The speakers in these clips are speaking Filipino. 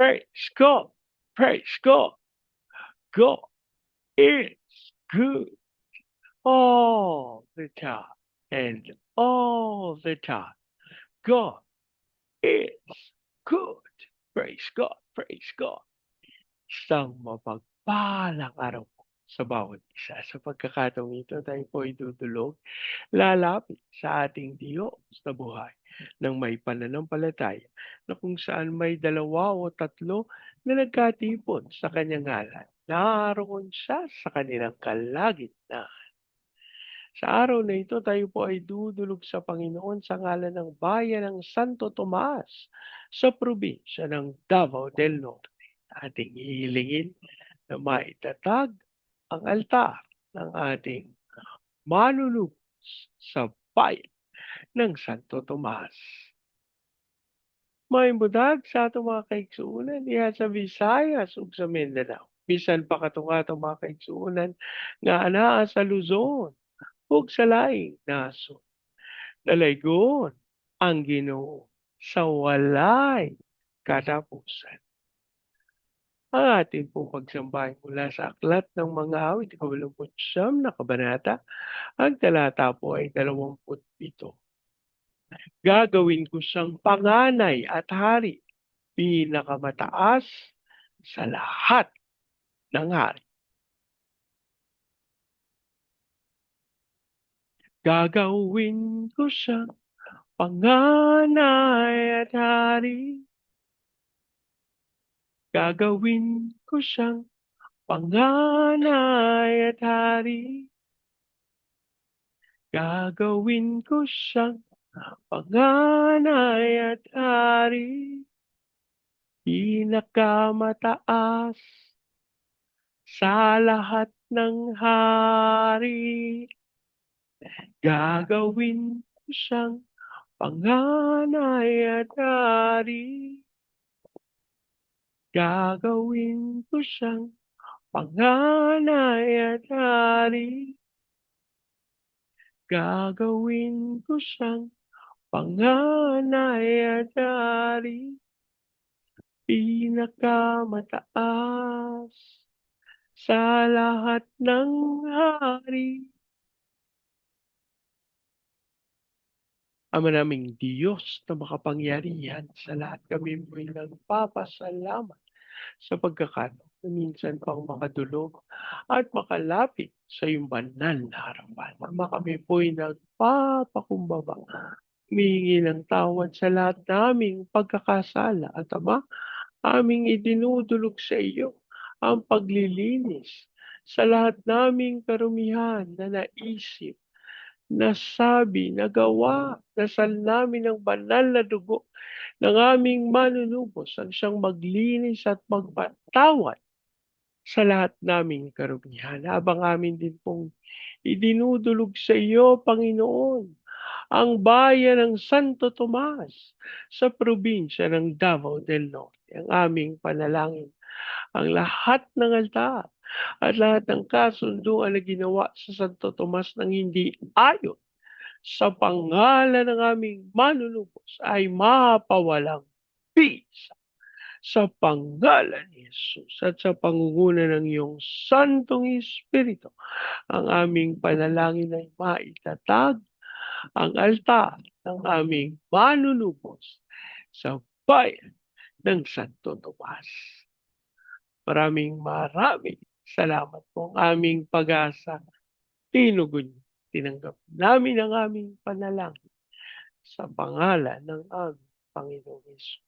Praise God. Praise God. God is good all the time. And all the time, God is good. Praise God. Praise God. Isang mapagpalang araw po sa bawat isa. Sa pagkakataong ito, tayo po ay dudulog, lalapit sa ating Diyos na buhay ng may pananampalataya na kung saan may dalawa o tatlo na nagkatipon sa kanyang ngalan. Naroon siya sa kanilang kalagitnaan. Sa araw na ito, tayo po ay dudulog sa Panginoon sa ngalan ng bayan ng Santo Tomas sa probinsya ng Davao del Norte. Ating hihilingin na maitatag ang altar ng ating manunubos sa bayan ng Santo Tomas. Maimbudag sa atong mga kaigsuunan diha sa Visayas ug sa Mindanao. Bisan pa katong mga kaigsuunan nga anaa sa Luzon ug sa laing nasod. Dalaygon ang Ginoo sa walay katapusan. Ang ating pong pagsambahay mula sa Aklat ng Mga Awit, 29 na kabanata, ang talata po ay 27. Gagawin ko siyang panganay at hari, pinakamataas sa lahat ng hari. Gagawin ko siyang panganay at hari. Gagawin ko siyang panganay at hari. Gagawin ko siyang panganay at hari. Pinakamataas sa lahat ng hari. Gagawin ko siyang panganay at hari. Gagawin ko siyang panganay at hari. Gagawin ko siyang panganay at hari. Pinakamataas sa lahat ng hari. Ama naming Diyos na makapangyarihan sa lahat, kami po'y nagpapasalamat sa pagkakataon na minsan pang makadulog at makalapit sa iyong banal na harapan. Ama, kami po'y nagpapakumbaba, humihingi ng tawad sa lahat naming pagkakasala at Ama, aming idinudulog sa iyo ang paglilinis sa lahat naming karumihan na naisip, nasabi, nagawa, dasal namin ng banal na dugo ng aming manunubos ang siyang maglinis at magpatawad sa lahat naming karumihan. Habang amin din pong idinudulog sa iyo, Panginoon, ang bayan ng Santo Tomas sa probinsya ng Davao del Norte. Ang aming panalangin, ang lahat ng altar at lahat ng kasunduan na ginawa sa Santo Tomas ng hindi ayon sa pangalan ng aming manunubos ay mapawalang bisa sa pangalan ni Jesus at sa pangunguna ng iyong Santong Espiritu. Ang aming panalangin ay maitatag ang altar ng aming manunubos sa bayan ng Santo Tomas. Maraming salamat po ang aming pag-asa. Tinugon, tinanggap namin ang aming panalangin sa pangalan ng aming Panginoong Yesus.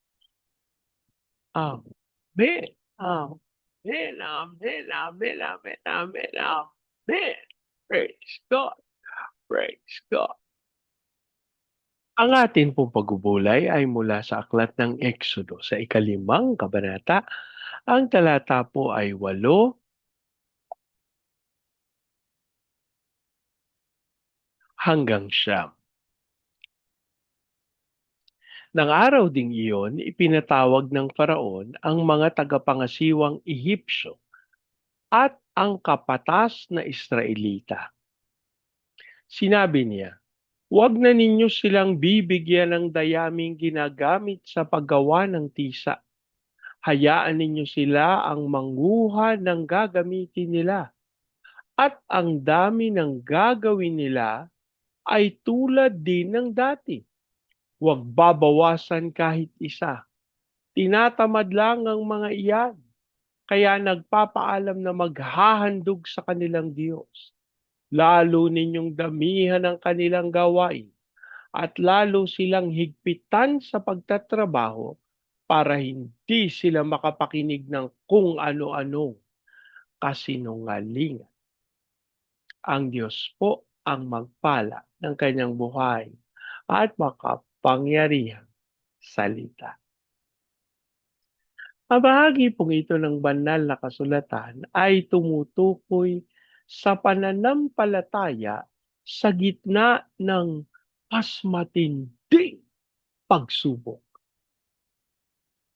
Amen. Amen. Amen. Amen. Amen. Amen. Amen. Praise God. Praise God. Ang atin pong pagbubulay ay mula sa aklat ng Exodo sa 5 kabanata. Ang talata po ay 8 hanggang 9. Nang araw ding iyon, ipinatawag ng Faraon ang mga tagapangasiwang Ehipsyo at ang kapatas na Israelita. Sinabi niya, "Huwag na ninyo silang bibigyan ng dayaming ginagamit sa paggawa ng tisa. Hayaan ninyo sila ang manguha ng gagamitin nila at ang dami ng gagawin nila ay tulad din ng dati. Huwag babawasan kahit isa. Tinatamad lang ang mga iyan, kaya nagpapaalam na maghahandog sa kanilang Diyos. Lalo ninyong damihan ang kanilang gawain at lalo silang higpitan sa pagtatrabaho para hindi sila makapakinig ng kung ano-ano kasinungalingan. Ang Diyos po ang magpala ng kanyang buhay at makapangyarihang salita. Ang bahagi pong ito ng banal na kasulatan ay tumutukoy sa pananampalataya sa gitna ng mas matinding pagsubok.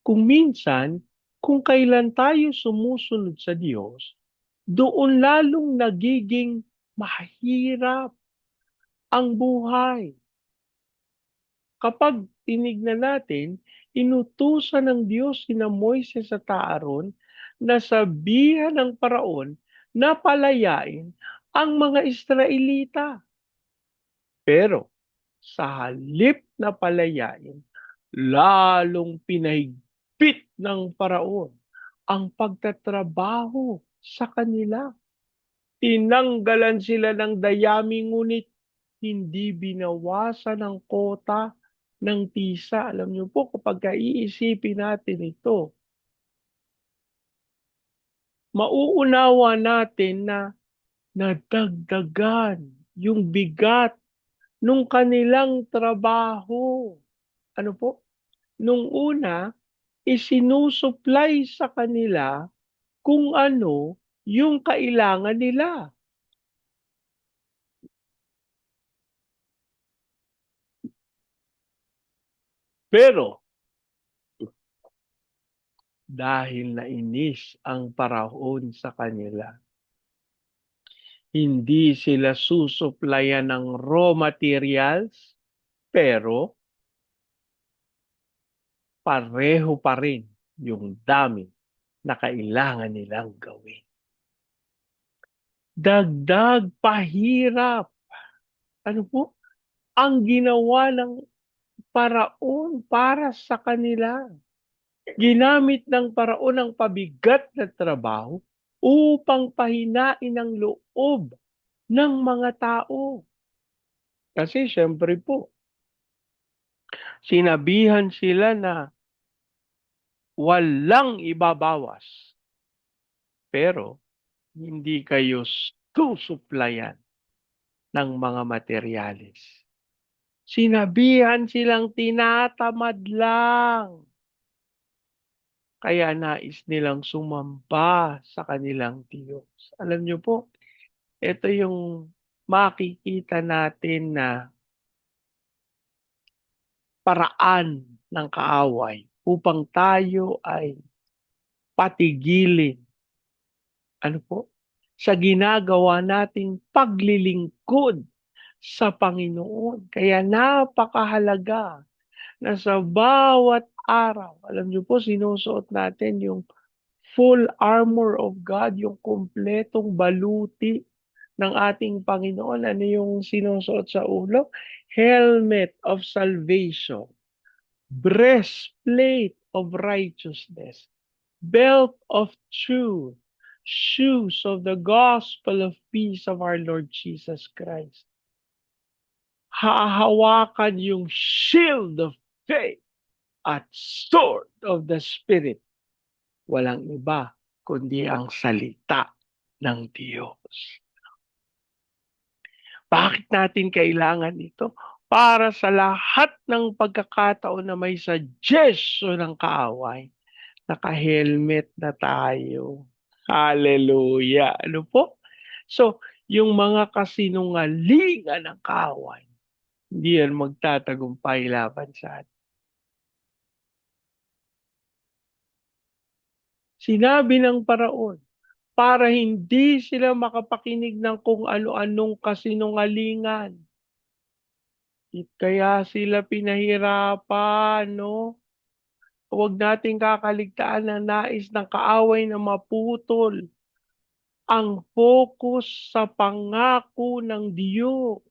Kung minsan, kung kailan tayo sumusunod sa Diyos, doon lalong nagiging mahirap ang buhay. Kapag tinignan natin, inutusan ng Diyos sina Moises at Aaron na sabihan ng paraon na palayain ang mga Israelita. Pero sa halip na palayain, lalong pinahigpit ng paraon ang pagtatrabaho sa kanila. Tinanggalan sila ng dayami ngunit hindi binawasan ang kota ng tisa. Alam niyo po, kapag iisipin natin ito, mauunawa natin na nadagdagan yung bigat nung kanilang trabaho. Ano po? Nung una, isinusupply sa kanila kung ano yung kailangan nila. Pero dahil nainis ang paraon sa kanila, hindi sila susuplayan ng raw materials, pero pareho pa rin yung dami na kailangan nilang gawin. Dagdag pahirap. Ano po? Ang ginawa ng paraon para sa kanila. Ginamit ng paraon ang pabigat na trabaho upang pahinain ang loob ng mga tao. Kasi syempre po, sinabihan sila na walang ibabawas, pero hindi kayo susuplayan ng mga materyales. Sinabihan silang tinatamad lang. Kaya nais nilang sumamba sa kanilang Diyos. Alam niyo po, ito yung makikita natin na paraan ng kaaway upang tayo ay patigilin. Ano po? Sa ginagawa nating paglilingkod sa Panginoon. Kaya napakahalaga na sa bawat araw, alam niyo po, sinusuot natin yung full armor of God, yung kumpletong baluti ng ating Panginoon. Ano yung sinusuot sa ulo? Helmet of salvation, breastplate of righteousness, belt of truth, shoes of the gospel of peace of our Lord Jesus Christ. Hahawakan yung shield of faith at sword of the Spirit. Walang iba kundi ang salita ng Diyos. Bakit natin kailangan ito? Para sa lahat ng pagkakataon na may suggestion ng kaaway, naka-helmet na tayo. Hallelujah! Ano po? So, yung mga kasinungalingan ng kaaway, hindi yan magtatagumpay laban sa atin. Sinabi ng paraon, para hindi sila makapakinig ng kung ano-anong kasinungalingan. Kaya sila pinahirapan, no? Huwag nating kakaligtaan na nais ng kaaway na maputol ang focus sa pangako ng Diyos.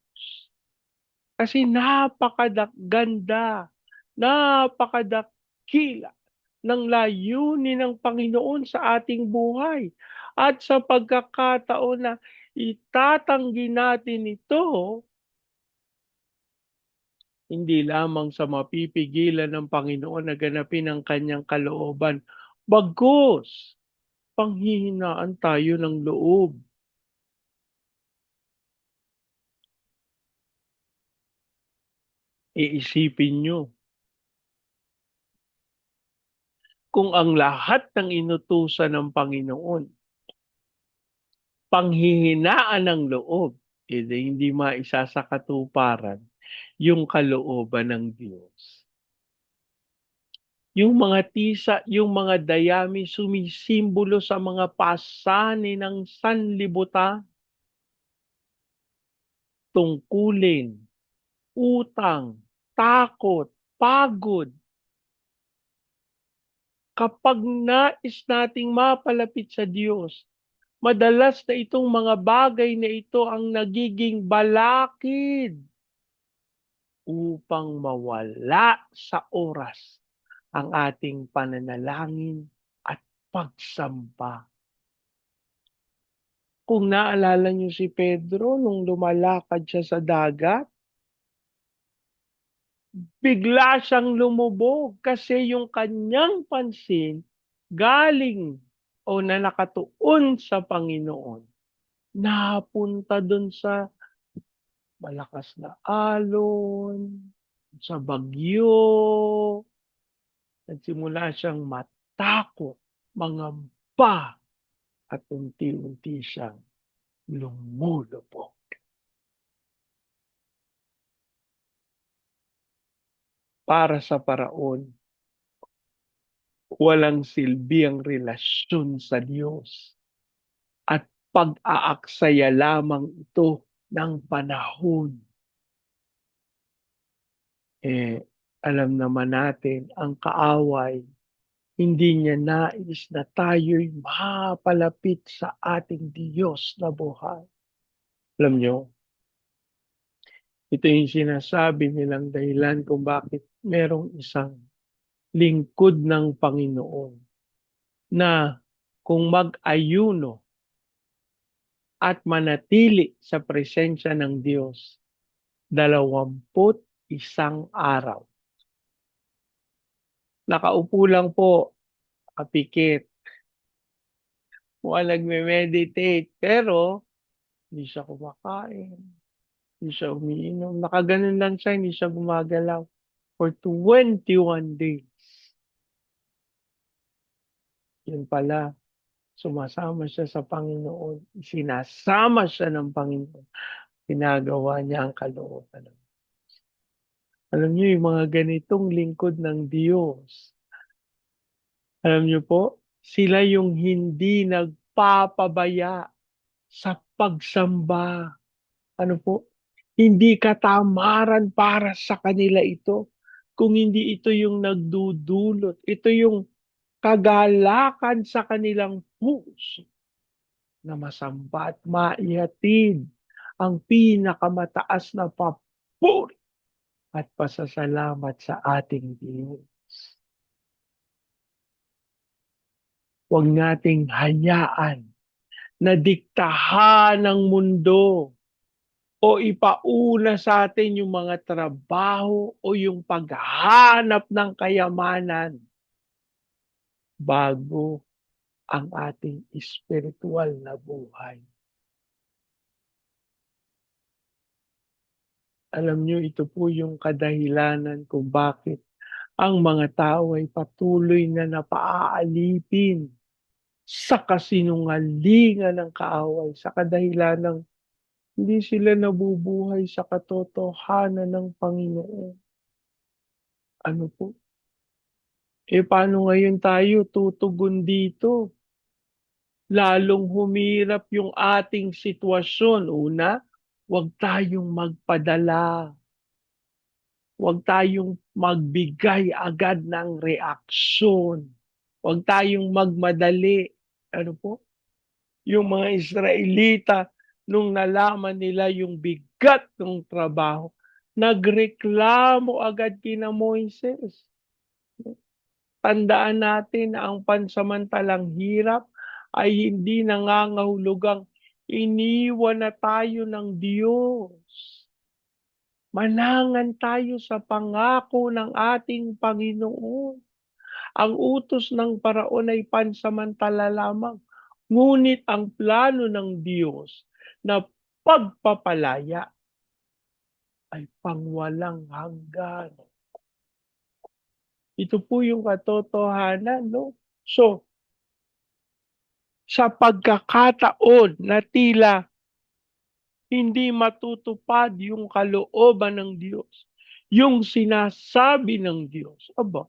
Kasi napakaganda, napakadakila ng layunin ng Panginoon sa ating buhay. At sa pagkakataon na itatanggi natin ito, hindi lamang sa mapipigilan ng Panginoon na ganapin ang kanyang kalooban, bagkus panghihinaan tayo ng loob. Iisipin nyo, kung ang lahat ng inutusan ng Panginoon, panghihinaan ng loob, hindi maisa sa katuparan yung kalooban ng Diyos. Yung mga tisa, yung mga dayami sumisimbolo sa mga pasanin ng sanlibutan, tungkulin, utang, takot, pagod. Kapag nais nating mapalapit sa Diyos, madalas na itong mga bagay na ito ang nagiging balakid upang mawala sa oras ang ating pananalangin at pagsamba. Kung naalala niyo si Pedro nung lumalakad siya sa dagat, bigla siyang lumubog kasi yung kanyang pansin galing o na nakatuon sa Panginoon. Napunta dun sa malakas na alon, sa bagyo, nagsimula siyang matakot, mangamba, at unti-unti siyang lumulubog. Para sa paraon, walang silbi ang relasyon sa Diyos at pag-aaksaya lamang ito ng panahon. Alam naman natin, ang kaaway, hindi niya nais na tayo'y mapalapit sa ating Diyos na buhay. Alam niyo, ito yung sinasabi nilang dahilan kung bakit merong isang lingkod ng Panginoon na kung mag-ayuno at manatili sa presensya ng Diyos 21 araw. Nakaupo lang po, kapikit, mukhang nagme-meditate, pero hindi siya kumakain, hindi siya umiinom. Nakaganon lang siya, hindi siya gumagalaw for 21 days. Yun pala, sumasama siya sa Panginoon, sinasama siya ng Panginoon, ginagawa niya ang kalooban. Alam niyo, yung mga ganitong lingkod ng Diyos, alam niyo po, sila yung hindi nagpapabaya sa pagsamba. Ano po? Hindi katamaran para sa kanila ito. Kung hindi ito yung nagdudulot, ito yung kagalakan sa kanilang puso na masamba at maihatid ang pinakamataas na papuri at pasasalamat sa ating Diyos. Huwag nating hayaan na diktahan ng mundo o ipauna sa atin yung mga trabaho o yung paghahanap ng kayamanan bago ang ating espiritual na buhay. Alam niyo, ito po yung kadahilanan kung bakit ang mga tao ay patuloy na napaaalipin sa kasinungalingan ng kaaway, sa kadahilanang hindi sila nabubuhay sa katotohanan ng Panginoon. Ano po? Paano ngayon tayo tutugon dito? Lalong humirap yung ating sitwasyon. Una, huwag tayong magpadala. Huwag tayong magbigay agad ng reaksyon. Huwag tayong magmadali. Ano po? Yung mga Israelita, nung nalaman nila yung bigat ng trabaho, nagreklamo agad kina Moises. Tandaan natin na ang pansamantalang hirap ay hindi nangangahulugang iniwan na tayo ng Diyos. Manangan tayo sa pangako ng ating Panginoon. Ang utos ng paraon ay pansamantala lamang. Ngunit ang plano ng Diyos na pagpapalaya ay pangwalang hanggan. Ito po yung katotohanan, no? So, sa pagkakataon na tila hindi matutupad yung kalooban ng Diyos, yung sinasabi ng Diyos, aba,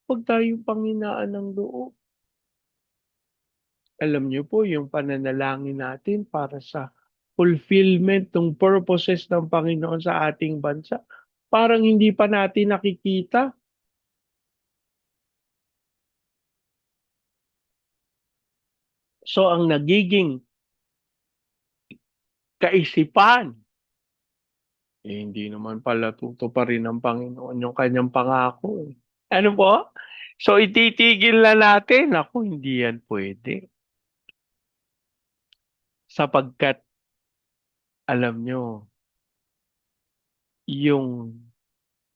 huwag tayong panghinaan ng loob. Alam niyo po yung pananalangin natin para sa fulfillment ng purposes ng Panginoon sa ating bansa, parang hindi pa natin nakikita. So ang nagiging kaisipan, hindi naman pala tutuparin ng Panginoon yung kanyang pangako. Ano po? So ititigil na natin. Ako, hindi yan pwede. Sapagkat, alam nyo, yung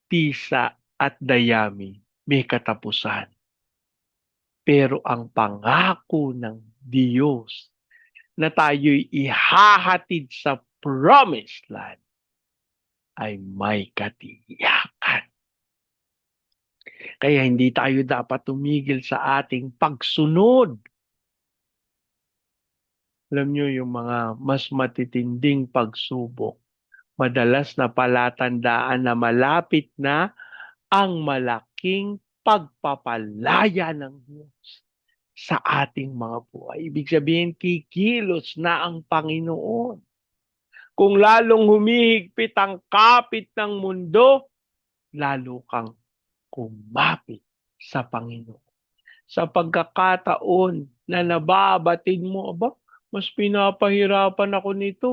tisa at dayami may katapusan. Pero ang pangako ng Diyos na tayo'y ihahatid sa promised land ay may katiyakan. Kaya hindi tayo dapat tumigil sa ating pagsunod. Alam nyo, yung mga mas matitinding pagsubok, madalas na palatandaan na malapit na ang malaking pagpapalaya ng Diyos sa ating mga buhay. Ibig sabihin, kikilos na ang Panginoon. Kung lalong humihigpit ang kapit ng mundo, lalo kang kumapit sa Panginoon. Sa pagkakataon na nababatid mo, aba, mas pinapahirapan ako nito,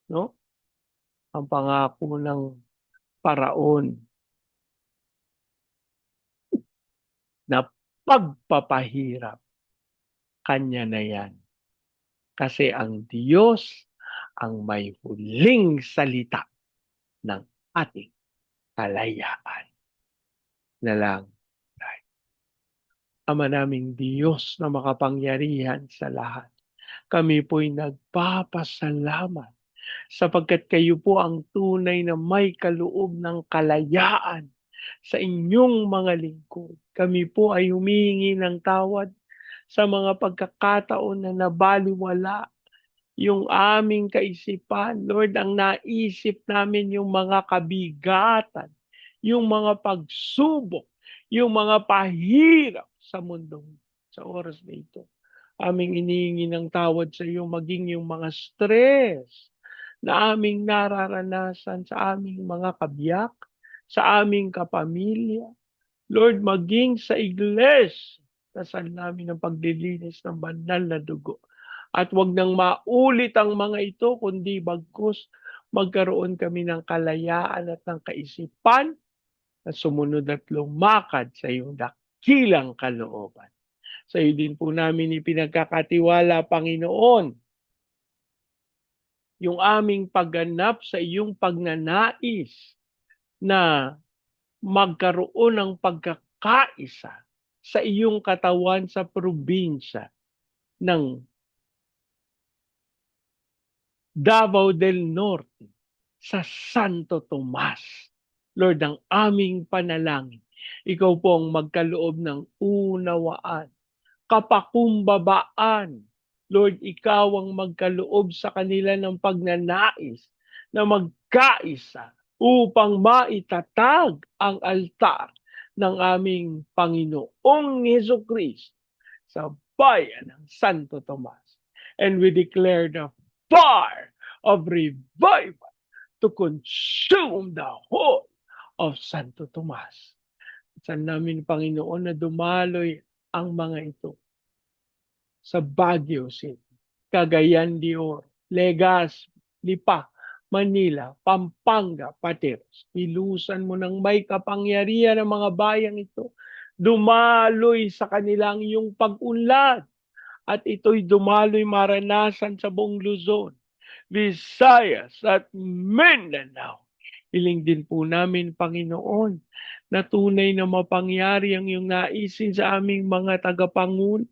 no? Ang pangako ng paraon na pagpapahirap, kanya na yan. Kasi ang Diyos ang may huling salita ng ating kalayaan. Na lang, Ama naming Diyos na makapangyarihan sa lahat. Kami po'y nagpapasalamat sapagkat kayo po ang tunay na may kaloob ng kalayaan sa inyong mga lingkod. Kami po ay humihingi ng tawad sa mga pagkakataon na nabaliwala yung aming kaisipan. Lord, ang naisip namin yung mga kabigatan, yung mga pagsubok, yung mga pahirap sa mundong sa oras na ito. Aming inihingi ng tawad sa iyo, maging yung mga stress na aming nararanasan sa aming mga kabiyak, sa aming kapamilya. Lord, maging sa iglesia, dasal namin ang paglilinis ng banal na dugo. At wag nang maulit ang mga ito, kundi bagkus magkaroon kami ng kalayaan at ng kaisipan na sumunod at lumakad sa iyong dakilang kalooban. Sa iyo din po namin ipinagkakatiwala, Panginoon, yung aming pagganap sa iyong pagnanais na magkaroon ng pagkakaisa sa iyong katawan sa probinsya ng Davao del Norte, sa Santo Tomas. Lord, ang aming panalangin, ikaw po ang magkaloob ng unawaan, kapakumbabaan. Lord, ikaw ang magkaloob sa kanila ng pagnanais na magkaisa upang maitatag ang altar ng aming Panginoong Hesukristo sa bayan ng Santo Tomas. And we declare the fire of revival to consume the whole of Santo Tomas. Saan namin, Panginoon, na dumaloy ang mga ito sa Baguio City, Cagayan de Oro, Legazpi, Lipa, Manila, Pampanga, Pateros. Ilusan mo ng may kapangyarihan ang mga bayang ito. Dumaloy sa kanilang iyong pag-unlad at ito'y dumaloy maranasan sa buong Luzon, Visayas at Mindanao. Hiling din po namin, Panginoon, na tunay na mapangyari ang iyong naisin sa aming mga tagapangun,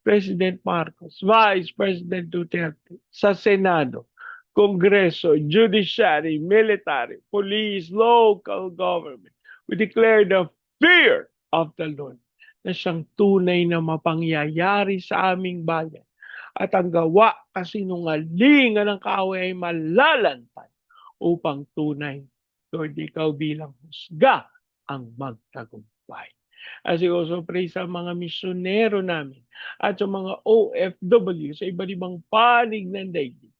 President Marcos, Vice President Duterte, sa Senado, Kongreso, Judiciary, Military, Police, Local Government. We declare the fear of the Lord na siyang tunay na mapangyayari sa aming bayan. At ang gawa kasinungalingan ng kaaway ay malalantad upang tunay, Lord, ikaw bilang husga ang magtagumpay. As we also pray sa mga misyonero namin at sa mga OFW sa iba't ibang panig ng daigdig.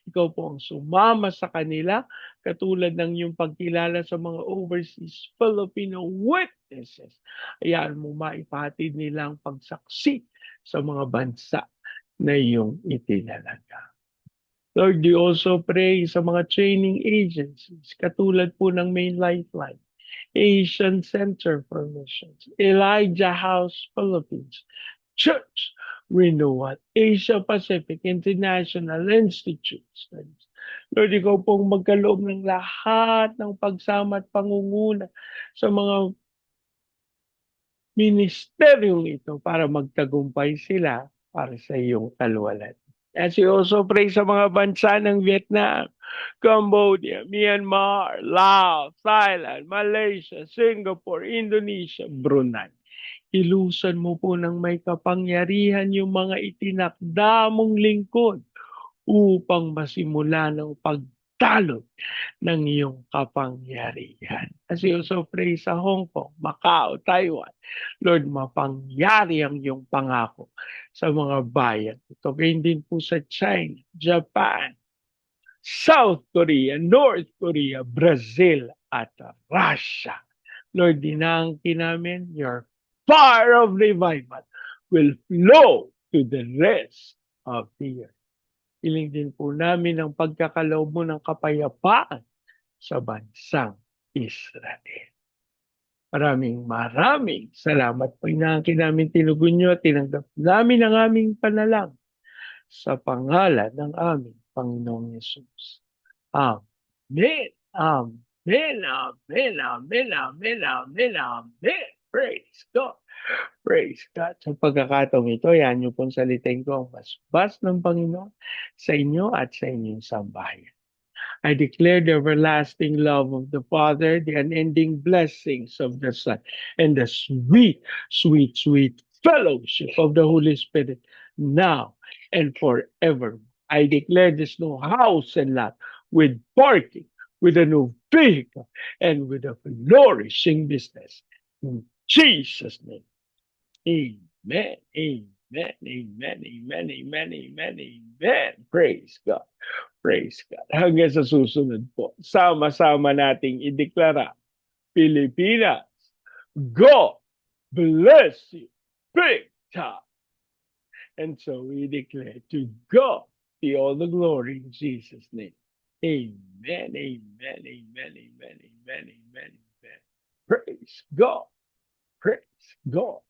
Ikaw po ang sumama sa kanila katulad ng iyong pagkilala sa mga overseas Filipino witnesses. Hayaan mo maipatid nila ang pagsaksi sa mga bansa na iyong itinalaga. Lord, we also pray sa mga training agencies katulad po ng Main Lifeline, Asian Center for Missions, Elijah House Philippines, Church Renewal, Asia Pacific International Institute Studies. Lord, ikaw pong magkaloob ng lahat ng pagsama at pangunguna sa mga ministeryong ito para magtagumpay sila para sa iyong kalwalan. As we also pray sa mga bansa ng Vietnam, Cambodia, Myanmar, Laos, Thailand, Malaysia, Singapore, Indonesia, Brunei. Ilusan mo po ng may kapangyarihan yung mga itinakda mong lingkod upang masimula ng pagtalo ng iyong kapangyarihan. As we also pray sa Hong Kong, Macau, Taiwan, Lord, mapangyari ang iyong pangako sa mga bayan. Ito gayon din po sa China, Japan, South Korea, North Korea, Brazil, at Russia. Lord, dinangkin namin your fire of revival will flow to the rest of the earth. Hiling din po namin ang pagkakaloob mo ng kapayapaan sa bansang Israel. Maraming salamat po. Inangkin namin tinugon nyo at tinanggap namin ang aming panalang sa pangalan ng aming Panginoong Yesus. Amen. Amen. Amen. Amen. Amen. Amen. Amen. Praise God. Praise God. Sa pagkakataong ito, yan yung pong salitain ko ang basbas ng Panginoon sa inyo at sa inyong sambahayan. I declare the everlasting love of the Father, the unending blessings of the Son, and the sweet, sweet, sweet fellowship of the Holy Spirit now and forever. I declare this new house and lot with parking, with a new vehicle, and with a flourishing business. In Jesus' name. Amen. Amen. Amen. Amen. Amen. Amen. Amen. Praise God. Praise God. Hanggang sa susunod po, sama-sama nating ideklara, Pilipinas, God bless you big time. And so we declare to God be all the glory in Jesus' name. Amen. Amen. Amen. Amen. Amen. Amen. Amen. Praise God. Praise God.